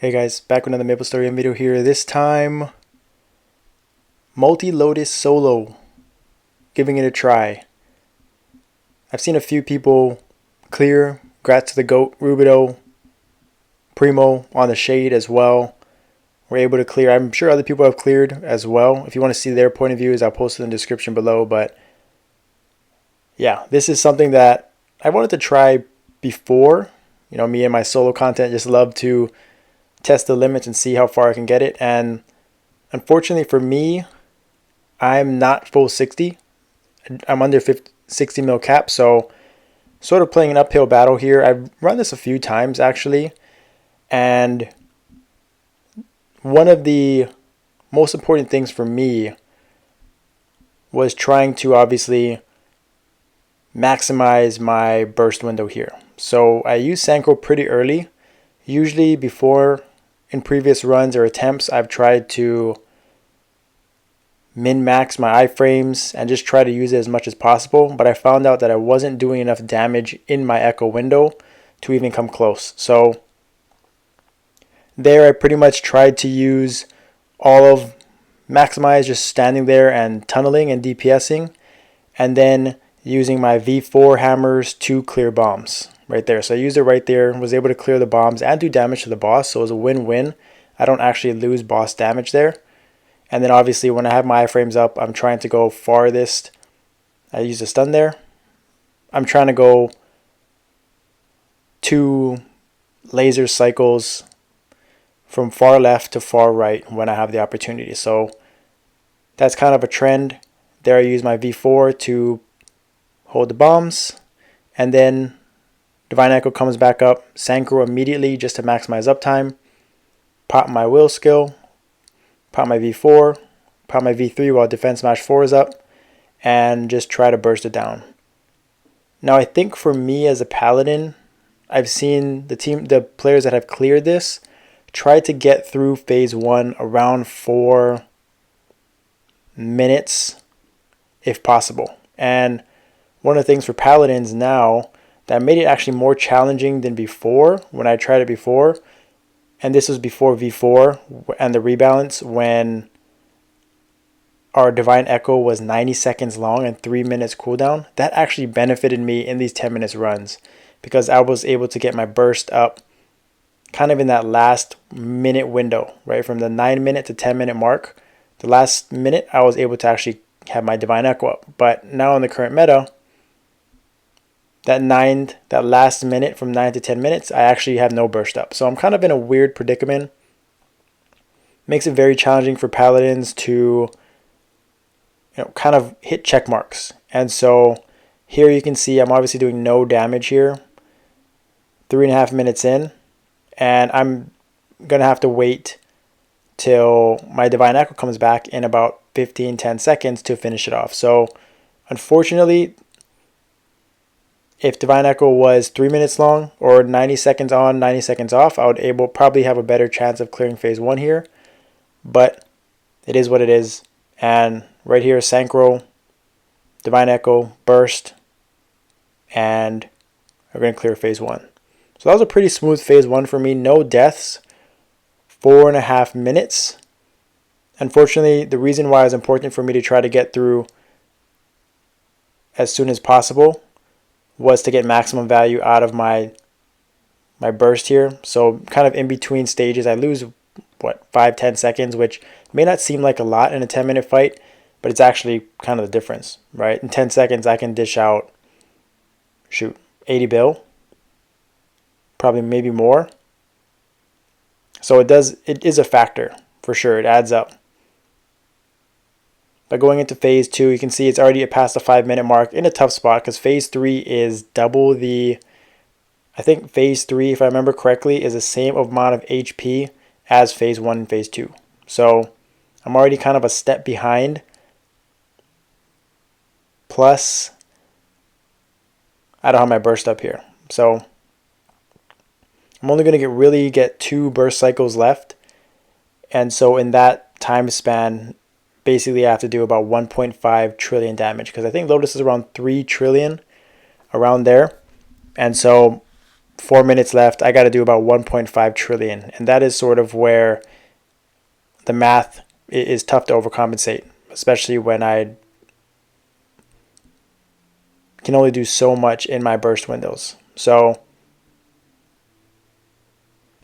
Hey guys, back with another Maplestory video here. This time, multi-Lotus solo, giving it a try. I've seen a few people clear. Congrats to the GOAT, Rubido, Primo on the Shade as well. We're able to clear. I'm sure other people have cleared as well. If you want to see their point of views, I'll post it in the description below. But yeah, this is something that I wanted to try before. You know, me and my solo content just love to test the limits and see how far I can get it. And unfortunately for me, I'm not full 60. I'm under 60 mil cap, so sort of playing an uphill battle here. I've run this a few times actually, and one of the most important things for me was trying to obviously maximize my burst window here. So I use Synchro pretty early. Usually before, in previous runs or attempts, I've tried to min-max my iframes and just try to use it as much as possible, but I found out that I wasn't doing enough damage in my echo window to even come close. So there I pretty much tried to use all of maximize, just standing there and tunneling and DPSing, and then using my V4 hammers to clear bombs right there. So I used it right there, was able to clear the bombs and do damage to the boss, so it was a win-win. I don't actually lose boss damage there. And then obviously when I have my iframes up, I'm trying to go farthest. I use a stun there. I'm trying to go 2 laser cycles from far left to far right when I have the opportunity. So that's kind of a trend. There I use my V4 to hold the bombs, and then Divine Echo comes back up, Synchro immediately just to maximize uptime, pop my will skill, pop my V4, pop my V3 while Defense Smash 4 is up, and just try to burst it down. Now I think for me as a Paladin, I've seen the players that have cleared this try to get through phase 1 around 4 minutes if possible. And one of the things for Paladins now that made it actually more challenging than before when I tried it before, and this was before V4 and the rebalance, when our Divine Echo was 90 seconds long and 3 minutes cooldown. That actually benefited me in these 10 minutes runs because I was able to get my burst up kind of in that last minute window, right? From the 9-minute to 10-minute mark, the last minute I was able to actually have my Divine Echo up. But now in the current meta, that last minute from 9 to 10 minutes, I actually have no burst up. So I'm kind of in a weird predicament. Makes it very challenging for Paladins to, kind of hit check marks. And so here you can see I'm obviously doing no damage here. 3.5 minutes in, and I'm going to have to wait till my Divine Echo comes back in about 10 seconds to finish it off. So unfortunately, if Divine Echo was 3 minutes long or 90 seconds on, 90 seconds off, I would probably have a better chance of clearing phase 1 here. But it is what it is. And right here, Synchro, Divine Echo, burst, and we're going to clear phase 1. So that was a pretty smooth phase 1 for me. No deaths, 4.5 minutes. Unfortunately, the reason why it was important for me to try to get through as soon as possible was to get maximum value out of my burst here. So kind of in between stages, I lose, 5-10 seconds, which may not seem like a lot in a 10-minute fight, but it's actually kind of the difference, right? In 10 seconds, I can dish out, 80 bill, probably maybe more. So it is a factor for sure. It adds up. But going into phase 2, you can see it's already past the 5-minute mark in a tough spot because phase 3 is double the, I think phase 3, if I remember correctly, is the same amount of HP as phase 1 and phase 2. So I'm already kind of a step behind. Plus, I don't have my burst up here. So I'm only going to really get 2 burst cycles left. And so in that time span, basically I have to do about 1.5 trillion damage because I think Lotus is around 3 trillion, around there. And so 4 minutes left. I got to do about 1.5 trillion. And that is sort of where the math is tough to overcompensate, especially when I can only do so much in my burst windows. So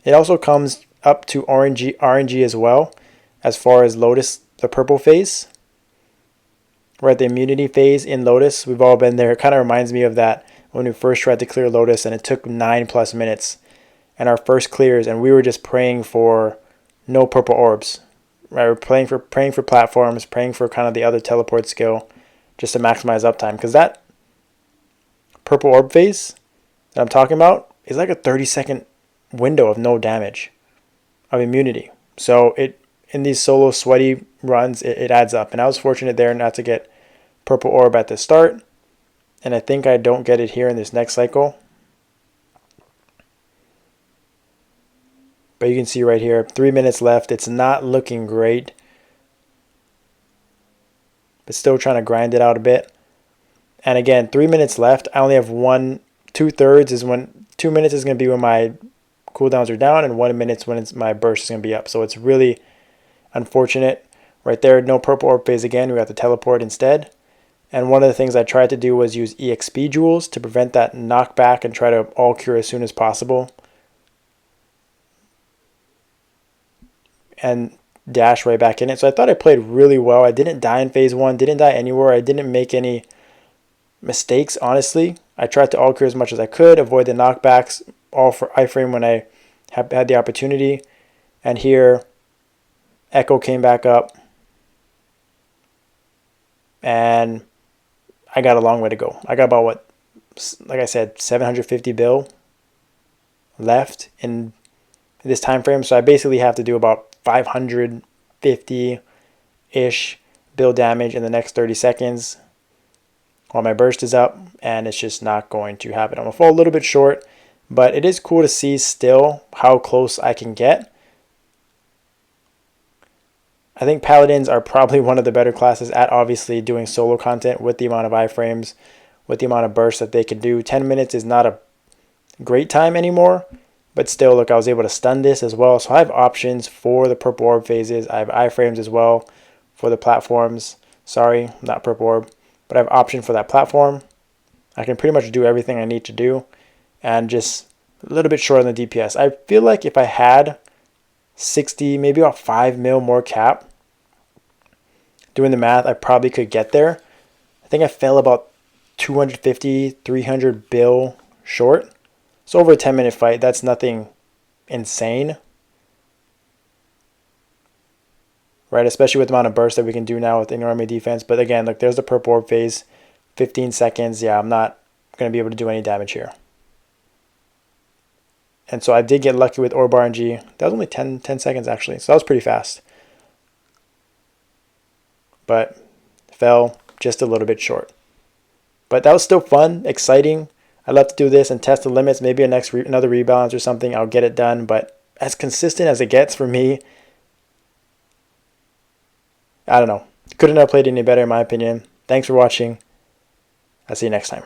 it also comes up to RNG as well, as far as Lotus, the purple phase. Right, the immunity phase in Lotus, we've all been there. It kind of reminds me of that when we first tried to clear Lotus and it took 9+ minutes. And our first clears, and we were just praying for no purple orbs. Right, we're praying for platforms, praying for kind of the other teleport skill, just to maximize uptime. Because that purple orb phase that I'm talking about is like a 30-second window of no damage, of immunity. So it, in these solo sweaty runs, it adds up. And I was fortunate there not to get purple orb at the start, and I think I don't get it here in this next cycle. But you can see right here, 3 minutes left. It's not looking great, but still trying to grind it out a bit. And again, 3 minutes left. I only have 2/3 is when 2 minutes is going to be when my cooldowns are down, and 1 minute when my burst is going to be up. So it's really unfortunate. Right there, no purple orb phase again. We got the teleport instead. And one of the things I tried to do was use EXP jewels to prevent that knockback and try to all cure as soon as possible. And dash right back in it. So I thought I played really well. I didn't die in phase 1, didn't die anywhere. I didn't make any mistakes, honestly. I tried to all cure as much as I could, avoid the knockbacks, all for iframe when I had the opportunity. And here, Echo came back up. And I got a long way to go. I got about, like I said, 750 bill left in this time frame. So I basically have to do about 550-ish bill damage in the next 30 seconds while my burst is up, and it's just not going to happen. I'm going to fall a little bit short, but it is cool to see still how close I can get. I think Paladins are probably one of the better classes at obviously doing solo content with the amount of iframes, with the amount of bursts that they can do. 10 minutes is not a great time anymore, but still, look, I was able to stun this as well. So I have options for the purple orb phases. I have iframes as well for the platforms. Sorry, not purple orb, but I have option for that platform. I can pretty much do everything I need to do, and just a little bit short on the DPS. I feel like if I had 60, maybe about 5 mil more cap, doing the math, I probably could get there. I think I fell about 250, 300 bill short. So over a 10-minute fight, that's nothing insane. Right, especially with the amount of burst that we can do now with Army defense. But again, look, there's the purple orb phase, 15 seconds. Yeah, I'm not going to be able to do any damage here. And so I did get lucky with orb RNG. That was only 10 seconds actually, so that was pretty fast. But fell just a little bit short. But that was still fun, exciting. I'd love to do this and test the limits. Maybe another rebalance or something, I'll get it done. But as consistent as it gets for me, I don't know. Couldn't have played any better in my opinion. Thanks for watching. I'll see you next time.